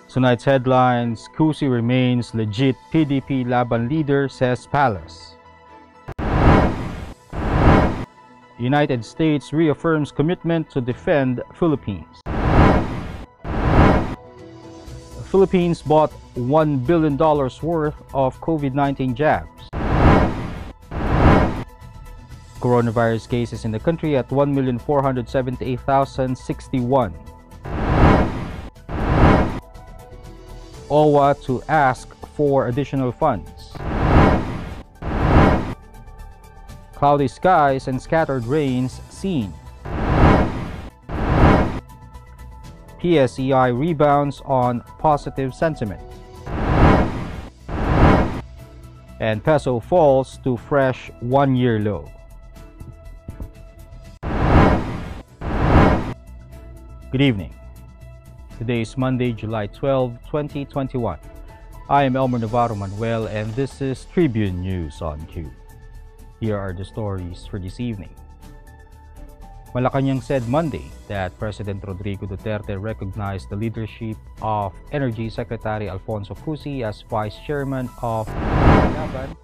Tonight's headlines: Cusi remains legit PDP-Laban leader, says Palace. United States reaffirms commitment to defend Philippines. The Philippines bought $1 billion worth of COVID-19 jabs. Coronavirus cases in the country at 1,478,061. OWWA to ask for additional funds. Cloudy skies and scattered rains seen. PSEi rebounds on positive sentiment. And Peso falls to fresh one-year low. Good evening. Today is Monday, July 12, 2021. I am Elmer Navarro Manuel and this is Tribune News on Q. Here are the stories for this evening. Malacanang said Monday that President Rodrigo Duterte recognized the leadership of Energy Secretary Alfonso Cusi as Vice Chairman of PDP-Laban,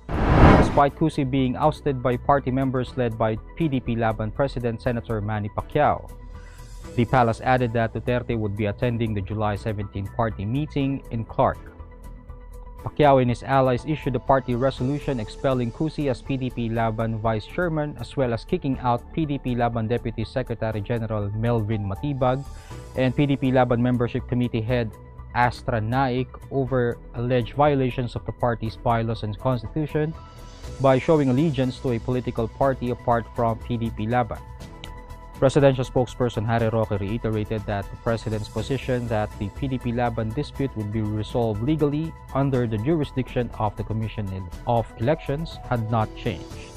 despite Cusi being ousted by party members led by PDP-Laban President Senator Manny Pacquiao. The palace added that Duterte would be attending the July 17 party meeting in Clark. Pacquiao and his allies issued a party resolution expelling Cusi as PDP-Laban Vice Chairman, as well as kicking out PDP-Laban Deputy Secretary General Melvin Matibag and PDP-Laban Membership Committee Head Astra Naik over alleged violations of the party's bylaws and constitution by showing allegiance to a political party apart from PDP-Laban. Presidential spokesperson Harry Roque reiterated that the president's position that the PDP-Laban dispute would be resolved legally under the jurisdiction of the Commission of Elections had not changed.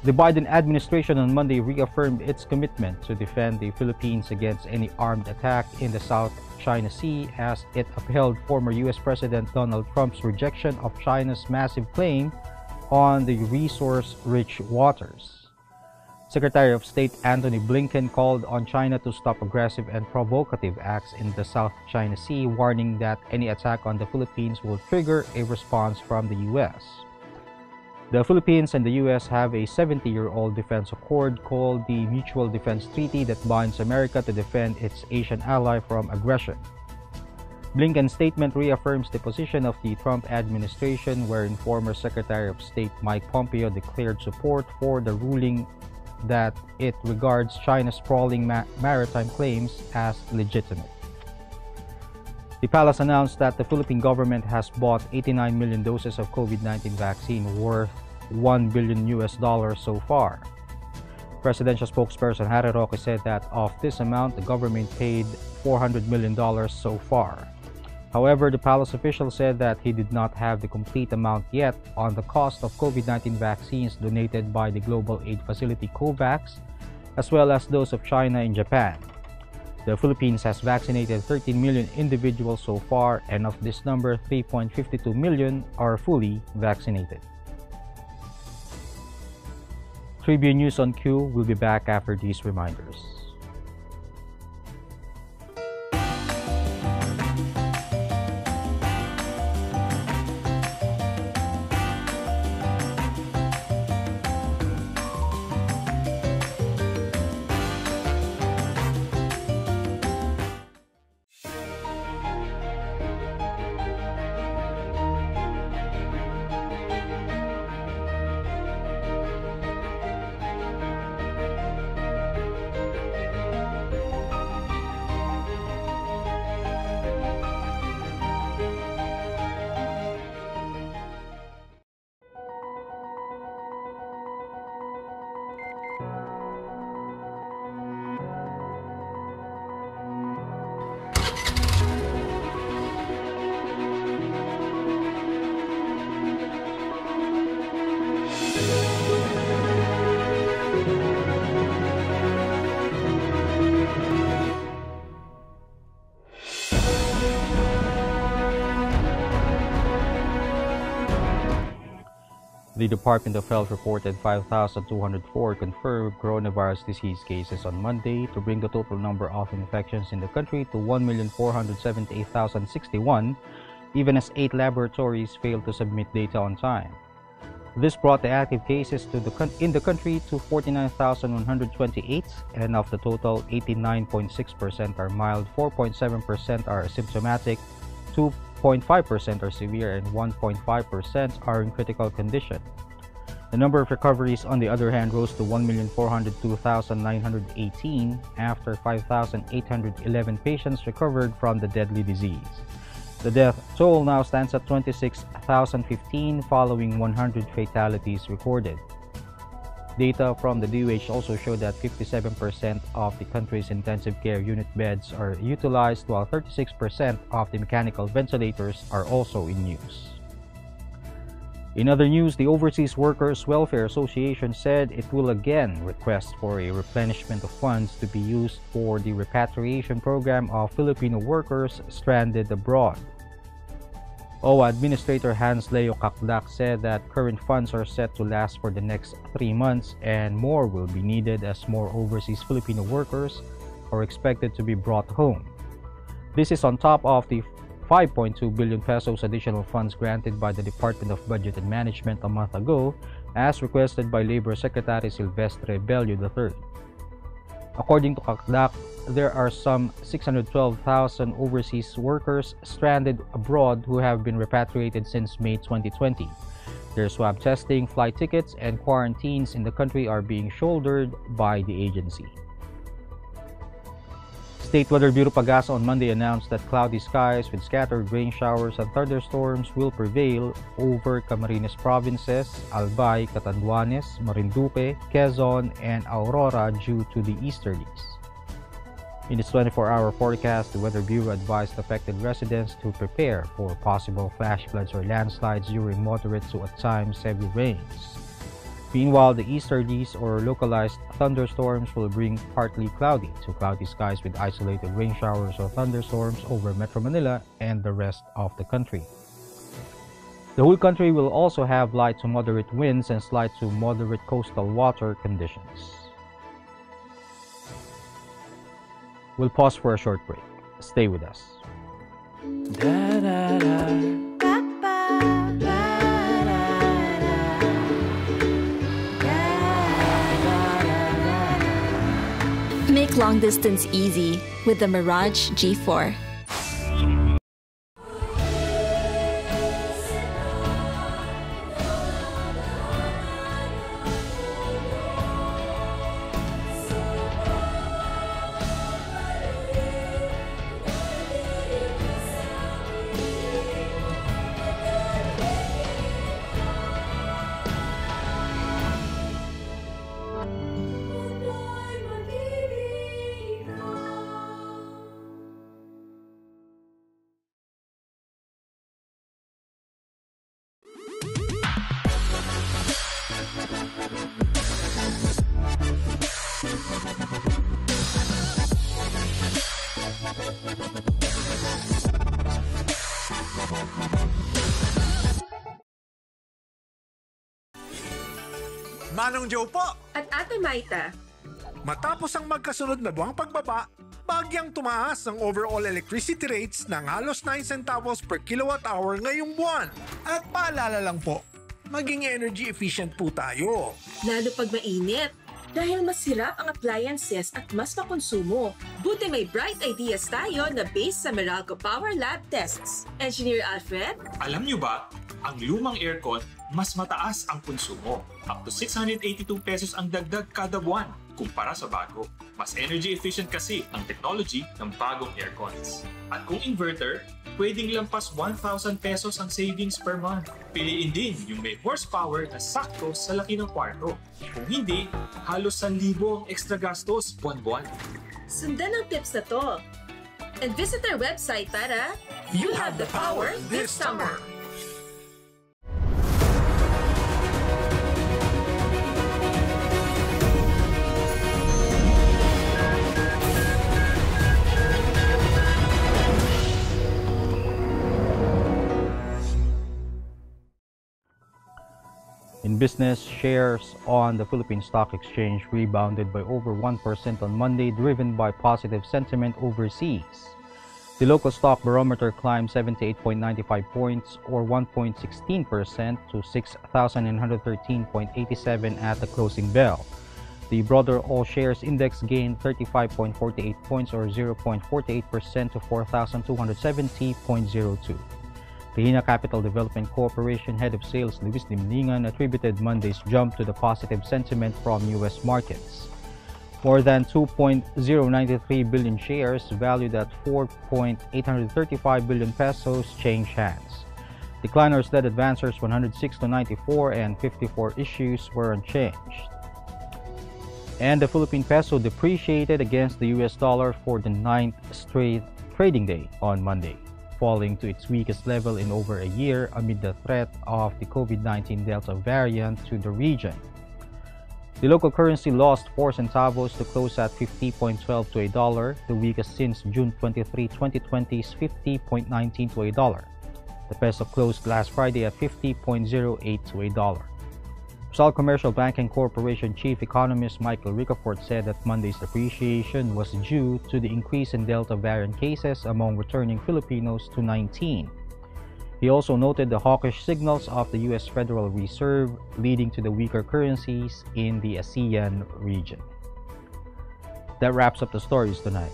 The Biden administration on Monday reaffirmed its commitment to defend the Philippines against any armed attack in the South China Sea as it upheld former U.S. President Donald Trump's rejection of China's massive claim on the resource-rich waters. Secretary of State Antony Blinken called on China to stop aggressive and provocative acts in the South China Sea, warning that any attack on the Philippines will trigger a response from the U.S. The Philippines and the U.S. have a 70-year-old defense accord called the Mutual Defense Treaty that binds America to defend its Asian ally from aggression. Blinken's statement reaffirms the position of the Trump administration, wherein former Secretary of State Mike Pompeo declared support for the ruling that it regards China's sprawling maritime claims as legitimate. The palace announced that the Philippine government has bought 89 million doses of COVID-19 vaccine worth $1 billion so far. Presidential spokesperson Harry Roque said that of this amount, the government paid $400 million so far. However, the palace official said that he did not have the complete amount yet on the cost of COVID-19 vaccines donated by the global aid facility COVAX, as well as those of China and Japan. The Philippines has vaccinated 13 million individuals so far, and of this number, 3.52 million are fully vaccinated. Tribune News on Q will be back after these reminders. Department of Health reported 5,204 confirmed coronavirus disease cases on Monday to bring the total number of infections in the country to 1,478,061, even as 8 laboratories failed to submit data on time. This brought the active cases in the country to 49,128, and of the total, 89.6% are mild, 4.7% are asymptomatic, 2.5% are severe, and 1.5% are in critical condition. The number of recoveries, on the other hand, rose to 1,402,918 after 5,811 patients recovered from the deadly disease. The death toll now stands at 26,015 following 100 fatalities recorded. Data from the DOH also showed that 57% of the country's intensive care unit beds are utilized, while 36% of the mechanical ventilators are also in use. In other news, the Overseas Workers Welfare Association said it will again request for a replenishment of funds to be used for the repatriation program of Filipino workers stranded abroad. OWWA Administrator Hans Leo Kakdak said that current funds are set to last for the next 3 months and more will be needed as more overseas Filipino workers are expected to be brought home. This is on top of the 5.2 billion pesos additional funds granted by the Department of Budget and Management a month ago, as requested by Labor Secretary Silvestre Bello III. According to Kakdak, there are some 612,000 overseas workers stranded abroad who have been repatriated since May 2020. Their swab testing, flight tickets, and quarantines in the country are being shouldered by the agency. State Weather Bureau Pagasa on Monday announced that cloudy skies with scattered rain showers and thunderstorms will prevail over Camarines provinces, Albay, Catanduanes, Marinduque, Quezon, and Aurora due to the easterlies. In its 24-hour forecast, the Weather Bureau advised affected residents to prepare for possible flash floods or landslides during moderate to at times heavy rains. Meanwhile, the easterlies or localized thunderstorms will bring partly cloudy to cloudy skies with isolated rain showers or thunderstorms over Metro Manila and the rest of the country. The whole country will also have light to moderate winds and slight to moderate coastal water conditions. We'll pause for a short break. Stay with us. Make long distance easy with the Mirage G4. Manong Joe po! At Ate Maita. Matapos ang magkasunod na buwang pagbaba, bagyang tumaas ang overall electricity rates ng halos 9 centavos per kilowatt hour ngayong buwan. At paalala lang po, maging energy efficient po tayo. Lalo pag mainit. Dahil mas hirap ang appliances at mas makonsumo. Buti may bright ideas tayo na based sa Meralco Power Lab tests. Engineer Alfred? Alam niyo ba, ang lumang aircon, mas mataas ang konsumo. Up to 682 pesos ang dagdag kada buwan kumpara sa bago. Mas energy efficient kasi ang technology ng bagong aircons. At kung inverter, pwedeng lampas 1,000 pesos ang savings per month. Piliin din yung may horsepower na sakto sa laki ng kwarto. Kung hindi, halos 1,000 ang extra gastos buwan-buwan. Sundan ang tips na to. And visit our website para You have the power this summer! In business, shares on the Philippine Stock Exchange rebounded by over 1% on Monday, driven by positive sentiment overseas. The local stock barometer climbed 78.95 points or 1.16% to 6,913.87 at the closing bell. The broader all-shares index gained 35.48 points or 0.48% to 4,270.02. Tehina Capital Development Corporation Head of Sales Luis Dimlingan attributed Monday's jump to the positive sentiment from U.S. markets. More than 2.093 billion shares, valued at 4.835 billion pesos, changed hands. Decliners led advancers 106 to 94 and 54 issues were unchanged. And the Philippine peso depreciated against the US dollar for the 9th straight trading day on Monday, falling to its weakest level in over a year amid the threat of the COVID-19 Delta variant to the region. The local currency lost 4 centavos to close at 50.12 to a dollar, the weakest since June 23, 2020's 50.19 to a dollar. The peso closed last Friday at 50.08 to a dollar. Rizal Commercial Banking Corporation Chief Economist Michael Ricafort said that Monday's appreciation was due to the increase in Delta variant cases among returning Filipinos to 19. He also noted the hawkish signals of the U.S. Federal Reserve leading to the weaker currencies in the ASEAN region. That wraps up the stories tonight.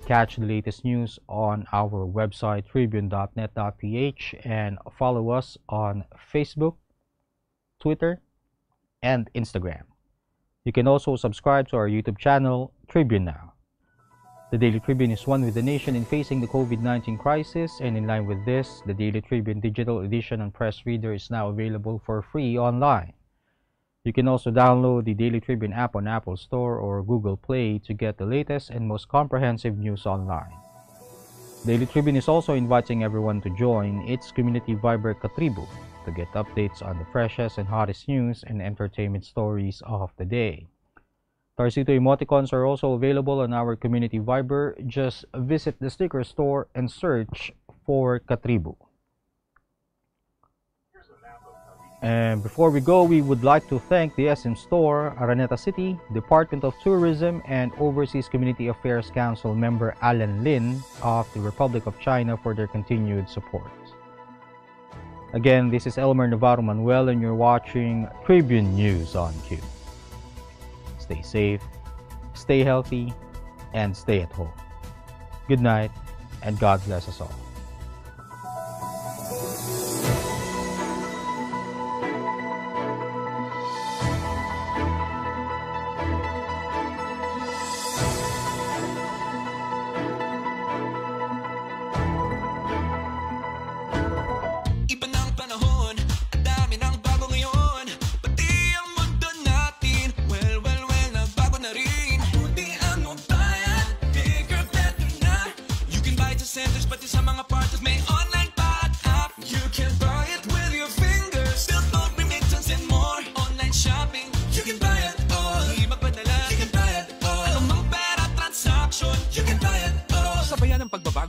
Catch the latest news on our website tribune.net.ph and follow us on Facebook, Twitter, and Instagram. You can also subscribe to our YouTube channel, Tribune Now. The Daily Tribune is one with the nation in facing the COVID-19 crisis, and in line with this, the Daily Tribune Digital Edition and Press Reader is now available for free online. You can also download the Daily Tribune app on Apple Store or Google Play to get the latest and most comprehensive news online. Daily Tribune is also inviting everyone to join its community Viber Katribu to get updates on the freshest and hottest news and entertainment stories of the day. Tarsito emoticons are also available on our community Viber. Just visit the sticker store and search for Katribu. And before we go, we would like to thank the SM Store, Araneta City, Department of Tourism, and Overseas Community Affairs Council member Alan Lin of the Republic of China for their continued support. Again, this is Elmer Navarro Manuel, and you're watching Tribune News on Q. Stay safe, stay healthy, and stay at home. Good night, and God bless us all.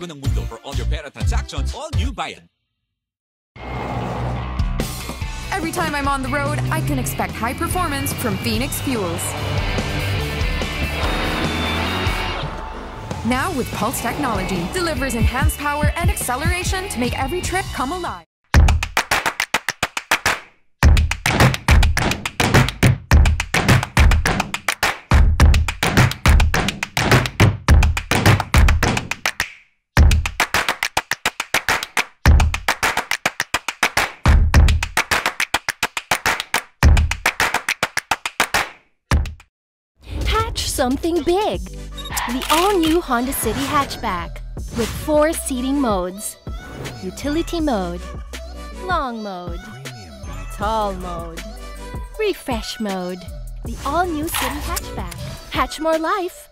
Ng mundo for all your pera transactions, all new Bayad. Every time I'm on the road, I can expect high performance from Phoenix Fuels. Now with Pulse technology, delivers enhanced power and acceleration to make every trip come alive. Something big. The all-new Honda City hatchback with 4 seating modes. Utility mode, long mode, tall mode, refresh mode. The all-new City hatchback. Hatch more life.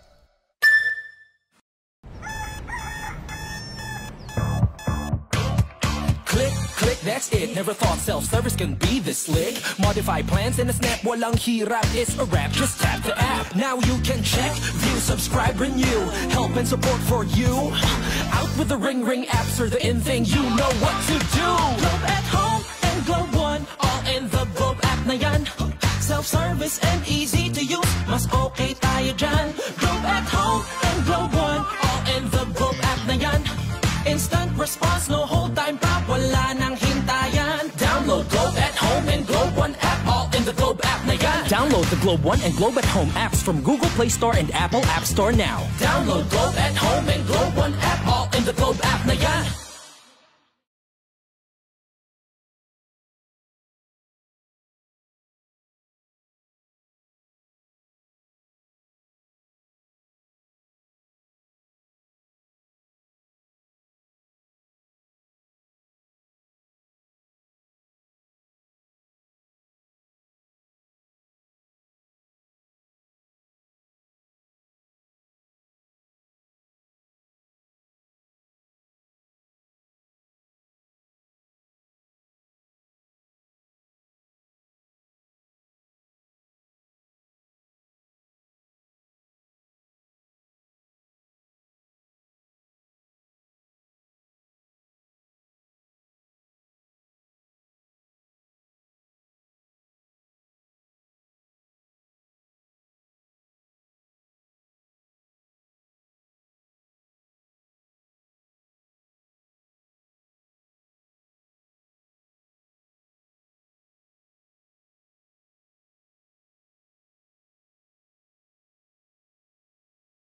Click, click, that's it. Never thought self-service can be this slick. Modify plans in a snap, walang hirap. It's a wrap, just tap the app. Now you can check, view, subscribe, renew. Help and support for you. Out with the Ring apps are the in thing. You know what to do. Globe at home and Globe One, all in the Globe na yan. Self-service and easy to use, mas okay tayo dyan. Globe at home and Globe One, all in the Globe app na yan. Instant response, no hold time pa, wala nang hintayan. Download Globe at home and Globe One app, all in the Globe app na yan. Download the Globe One and Globe at Home apps from Google Play Store and Apple App Store now. Download Globe at home and Globe One app, all in the Globe app na yan.